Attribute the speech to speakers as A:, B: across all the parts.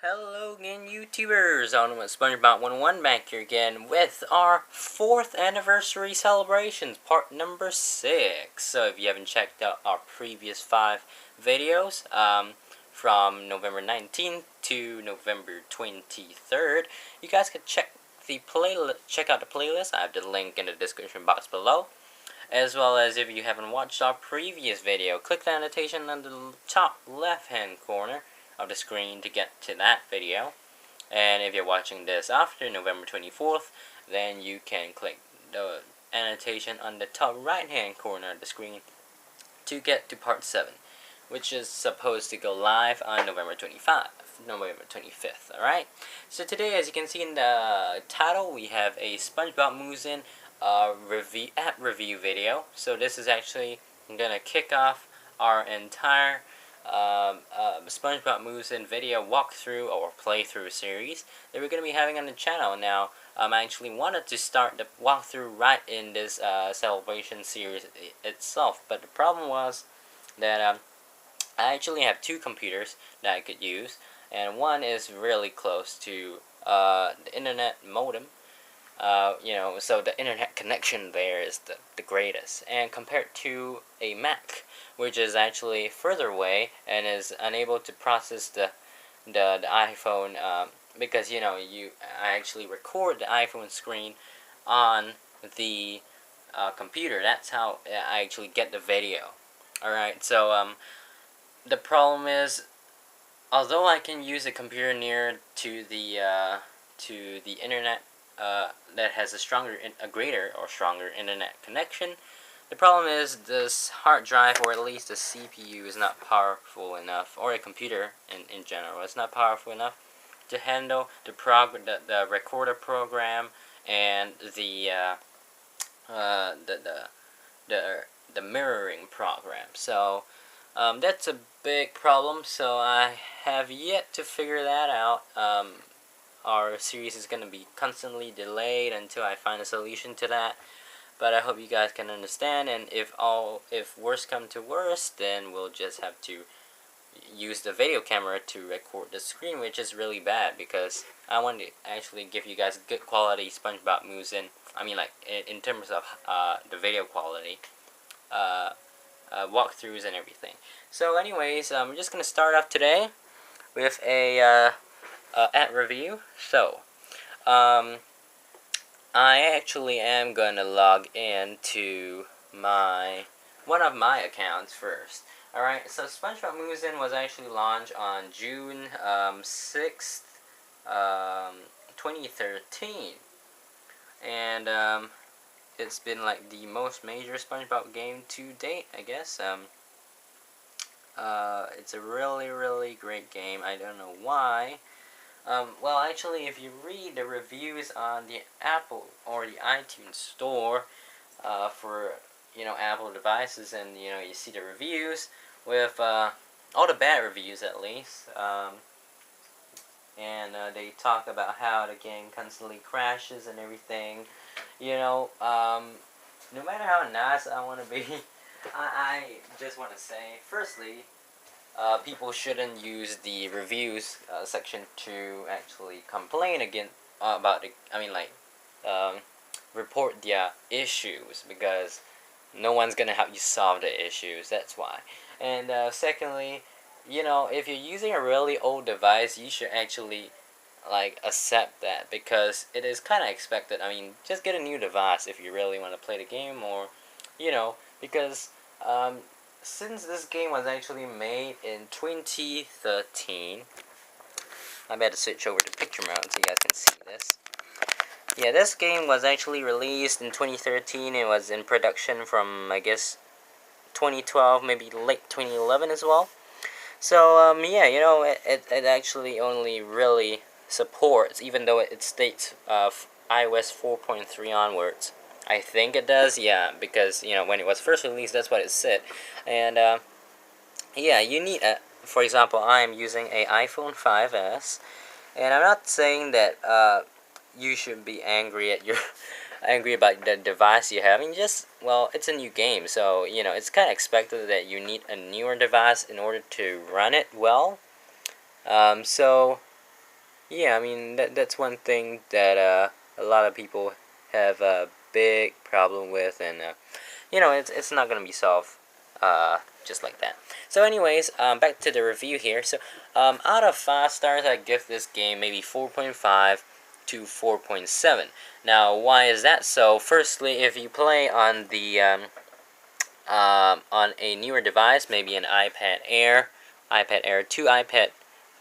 A: Hello again, YouTubers! On with SpongeBob 101 back here again with our 4th anniversary celebrations, part number 6. So if you haven't checked out our previous 5 videos, from November 19th to November 23rd, you guys can check out the playlist. I have the link in the description box below. As well as if you haven't watched our previous video, click the annotation on the top left hand corner of the screen to get to that video. And if you're watching this after November 24th, then you can click the annotation on the top right hand corner of the screen to get to part 7, which is supposed to go live on November 25th, alright? So today, as you can see in the title, we have a SpongeBob Moves In review video. So this is actually gonna kick off our entire SpongeBob Moves In video walkthrough or playthrough series that we're going to be having on the channel. Now, I actually wanted to start the walkthrough right in this celebration series itself, but the problem was that I actually have 2 computers that I could use, and one is really close to the internet modem. So the internet connection there is the greatest, and compared to a Mac, which is actually further away and is unable to process the iPhone, because I actually record the iPhone screen on the computer. That's how I actually get the video. Alright, so the problem is, although I can use a computer near to the internet that has a greater or stronger internet connection, the problem is this hard drive, or at least the CPU, is not powerful enough, or a computer in general, it's not powerful enough to handle the recorder program and the mirroring program. So that's a big problem. So I have yet to figure that out. Our series is going to be constantly delayed until I find a solution to that. But I hope you guys can understand, and if worse come to worse, then we'll just have to use the video camera to record the screen, which is really bad because I want to actually give you guys good quality SpongeBob Moves In. I mean, like in terms of the video quality, walkthroughs and everything. So anyways, we're just gonna start off today with a ad review. So I actually am gonna log in to one of my accounts first. Alright, so SpongeBob Moves In was actually launched on June 6th, 2013. And it's been like the most major SpongeBob game to date, I guess. It's a really, really great game. I don't know why. Well, actually, if you read the reviews on the Apple or the iTunes store for Apple devices, and you see the reviews with all the bad reviews at least, and they talk about how the game constantly crashes and everything. No matter how nice I want to be, I just want to say, firstly, people shouldn't use the reviews section to actually complain again about report their issues, because no one's gonna help you solve the issues. That's why. And secondly, if you're using a really old device, you should actually accept that, because it is kind of expected. I mean, just get a new device if you really want to play the game, or because since this game was actually made in 2013, I better switch over to picture mode so you guys can see this. Yeah, this game was actually released in 2013. It was in production from, I guess, 2012, maybe late 2011 as well. So, yeah, it actually only really supports, even though it states iOS 4.3 onwards. I think it does, yeah, because, when it was first released, that's what it said. And, yeah, you need for example, I am using a iPhone 5S, and I'm not saying that, you should be angry about the device you have. I mean, well, it's a new game, so, it's kind of expected that you need a newer device in order to run it well. So, yeah, I mean that's one thing that a lot of people have a big problem with, and it's not gonna be solved just like that. So, anyways, back to the review here. So, out of 5 stars, I give this game maybe 4.5 to 4.7. Now, why is that so? Firstly, if you play on the on a newer device, maybe an iPad Air 2, iPad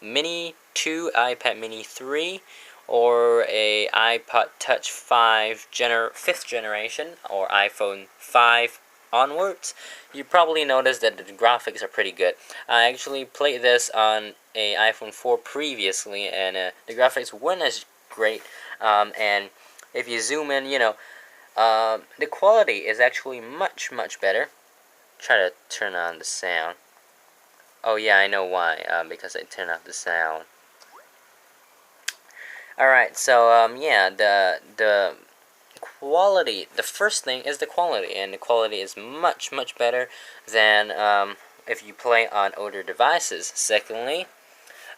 A: Mini 2, iPad Mini 3, or a iPod Touch 5th generation, or iPhone 5 onwards, you probably noticed that the graphics are pretty good. I actually played this on a iPhone 4 previously, and the graphics weren't as great. And if you zoom in, the quality is actually much, much better. Try to turn on the sound. Oh yeah, I know why. Because I turned off the sound. All right, so yeah, the quality. The first thing is the quality, and the quality is much, much better than if you play on older devices. Secondly,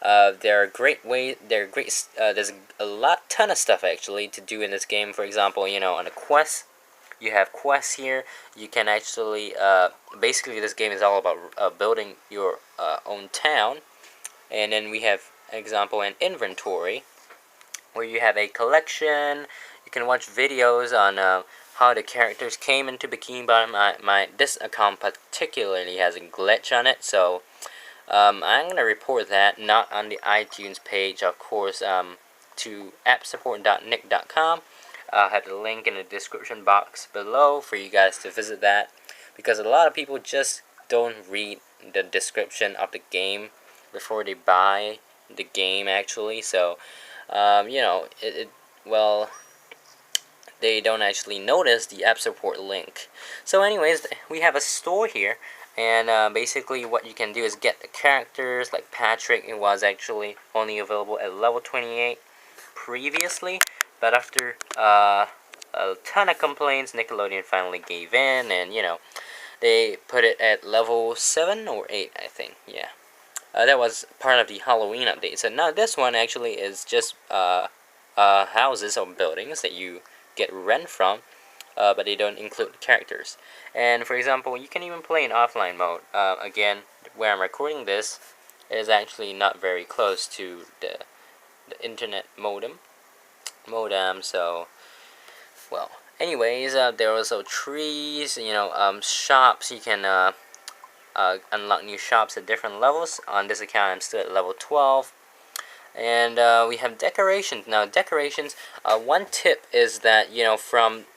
A: there are great ways. There are great. There's a ton of stuff actually to do in this game. For example, on a quest, you have quests here. You can actually basically this game is all about building your own town, and then we have example an inventory where you have a collection. You can watch videos on how the characters came into Bikini Bottom. This account particularly has a glitch on it, so I'm gonna report that, not on the iTunes page, of course, to appsupport.nick.com. I'll have the link in the description box below for you guys to visit that, because a lot of people just don't read the description of the game before they buy the game actually. So well, they don't actually notice the app support link. So anyways, we have a store here, and basically what you can do is get the characters like Patrick. It was actually only available at level 28 previously, but after a ton of complaints, Nickelodeon finally gave in, and they put it at level 7 or 8, I think. Yeah. That was part of the Halloween update. So now this one actually is just houses or buildings that you get rent from, but they don't include characters. And for example, you can even play in offline mode. Again, where I'm recording this is actually not very close to the internet modem. So, well, anyways, there are also trees, shops. You can unlock new shops at different levels. On this account, I'm still at level 12. And we have decorations. Now, decorations, one tip is that,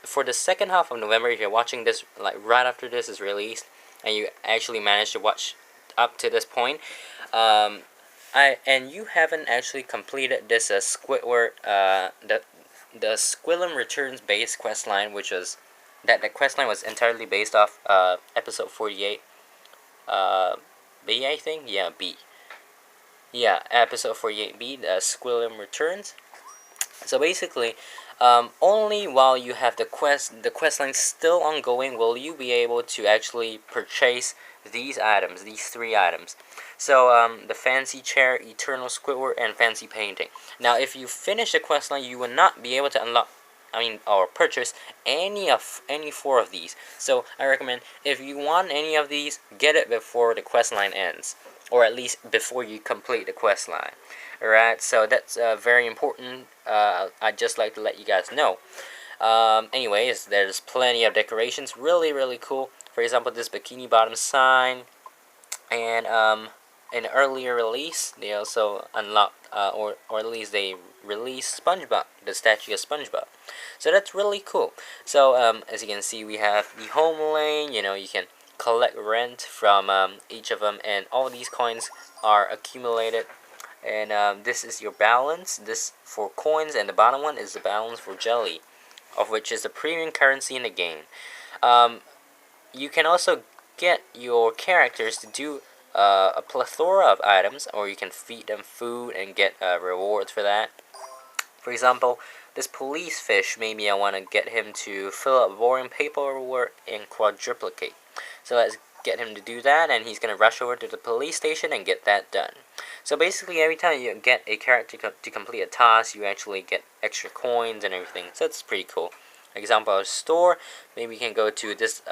A: for the second half of November, if you're watching this, like, right after this is released, and you actually managed to watch up to this point, and you haven't actually completed this Squidward, the Squilum Returns base questline, which was, the questline was entirely based off episode 48, B, I think? Yeah, B. Yeah, episode 48B, the Squilum Returns. So basically, only while you have the quest line still ongoing, will you be able to actually purchase these items, these 3 items. So, the fancy chair, eternal Squidward, and fancy painting. Now, if you finish the quest line, you will not be able to unlock, or purchase any 4 of these. So I recommend, if you want any of these, get it before the quest line ends, or at least before you complete the quest line. Alright, so that's very important. I'd just like to let you guys know. Anyways, there's plenty of decorations, really, really cool. For example, this Bikini Bottom sign, and in an earlier release, they also unlocked, or at least they released SpongeBob, the statue of SpongeBob. So that's really cool. So as you can see, we have the home lane. You can collect rent from each of them, and all these coins are accumulated. And this is your balance. This for coins, and the bottom one is the balance for jelly, of which is the premium currency in the game. You can also get your characters to do a plethora of items, or you can feed them food and get rewards for that. For example, this police fish, maybe I want to get him to fill up boring paperwork and quadruplicate. So let's get him to do that, and he's gonna rush over to the police station and get that done. So basically, every time you get a character to complete a task, you actually get extra coins and everything. So it's pretty cool. Example of store, maybe you can go to this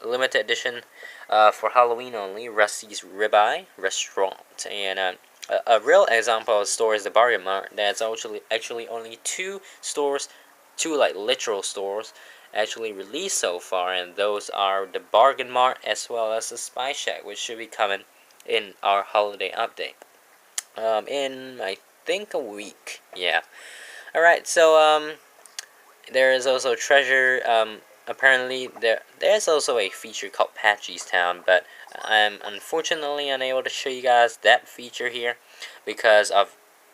A: limited edition for Halloween only, Rusty's Ribeye Restaurant. And a real example of store is the Bargain Mart. That's actually only two stores, two like literal stores actually released so far, and those are the Bargain Mart as well as the Spy Shack, which should be coming in our holiday update. In I think a week. Yeah. Alright, so there is also treasure. Apparently there's also a feature called Patchy's Town, but I'm unfortunately unable to show you guys that feature here because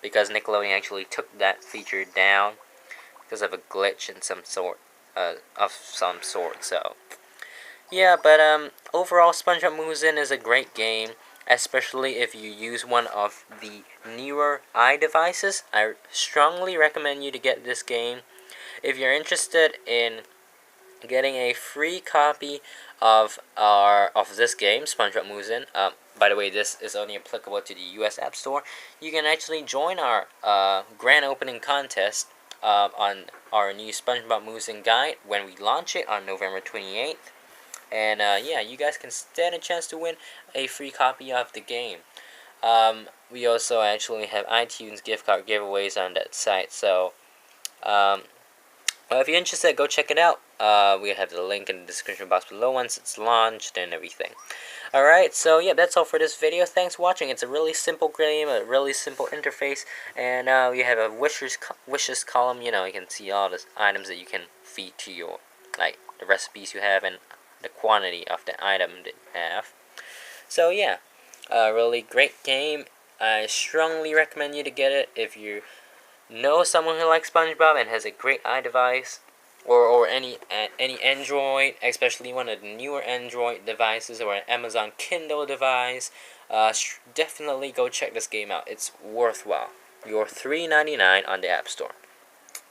A: Nickelodeon actually took that feature down because of a glitch in some sort. So yeah, but overall, SpongeBob Moves In is a great game, especially if you use one of the newer iDevices. I strongly recommend you to get this game. If you're interested in getting a free copy of this game, SpongeBob Moves In. By the way, this is only applicable to the U.S. App Store. You can actually join our grand opening contest on our new SpongeBob Moves In guide when we launch it on November 28th. And yeah, you guys can stand a chance to win a free copy of the game. We also actually have iTunes gift card giveaways on that site. So if you're interested, go check it out. We have the link in the description box below once it's launched and everything. Alright, so yeah, that's all for this video. Thanks for watching. It's a really simple game, a really simple interface, and we have a wishes column. You know, you can see all the items that you can feed to your, like, the recipes you have and the quantity of the item that you have. So yeah, a really great game. I strongly recommend you to get it if you know someone who likes SpongeBob and has a great iDevice, or any Android, especially one of the newer Android devices or an Amazon Kindle device. Definitely go check this game out. It's worthwhile. You're $3.99 on the App Store.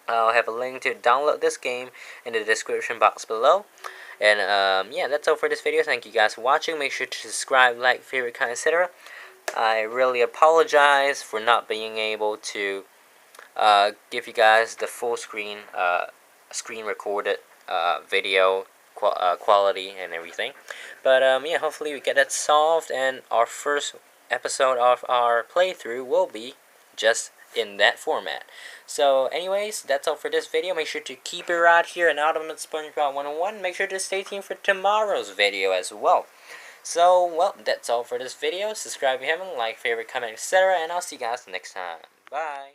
A: I'll have a link to download this game in the description box below. And yeah, that's all for this video. Thank you guys for watching. Make sure to subscribe, like, favorite, comment, etc. I really apologize for not being able to give you guys the full screen recorded video quality and everything, but yeah, hopefully we get that solved, and our first episode of our playthrough will be just in that format. So anyways, that's all for this video. Make sure to keep it right here in Ultimate SpongeBob 101. Make sure to stay tuned for tomorrow's video as well. So, well, that's all for this video. Subscribe if you haven't, like, favorite, comment, etc. And I'll see you guys next time. Bye.